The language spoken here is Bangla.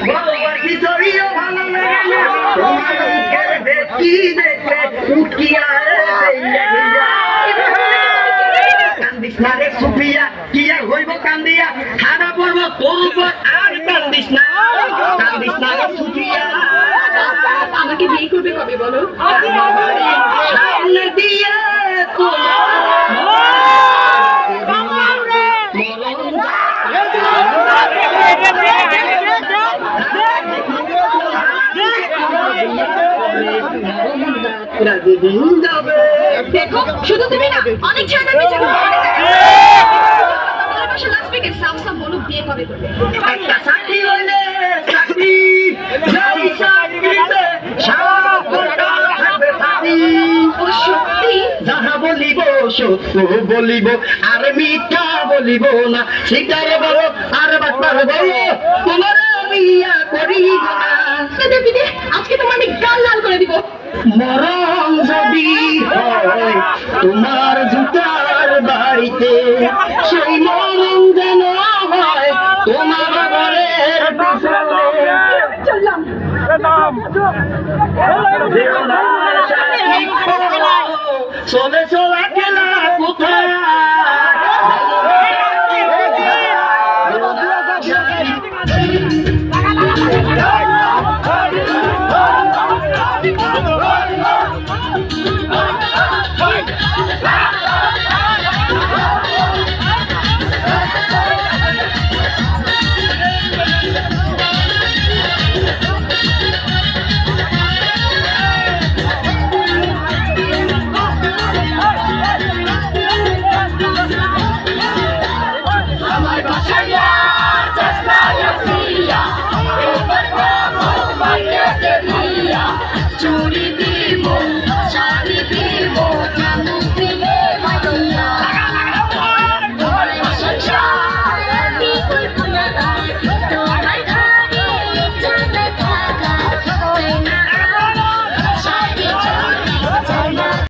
গরবার খিচুড়িও ভালো লাগে না তোমার মুখের ভেটকি দেখলে উঠিয়া কান্দিস না রে সুফিয়া কি আর হইব কান্দিয়া খানা পড়বো তোর উপর আর কান্দিস না রে সুফিয়া আমাকে বিয়ে করবে কবে বলো? সামনে দিয়ে দেখো শুধু তুমি না অনেক ছেলেদের পিছে লাস্ট উইকে সাম বলো বিয়ে কবে করবে? একটা চাকরি হইলে চাকরি যাই চাকরিতে সারা ঘন্টা থাকবে পানি ও সত্যি? যাহা বলিব সত্য বলিব আর মিথ্যা বলিব না সেটারে বলো আর বাটবার বলো তোমার বিয়া করিব না বিদে আজকে তোমার আমি গাল লাল করে দিব। মরণ যদি হয় তোমার জুতার বাড়িতে সেই মরণ যেন হয় তোমার ঘরের পিছনে চললাম। চলে চলা খেলা কোথায়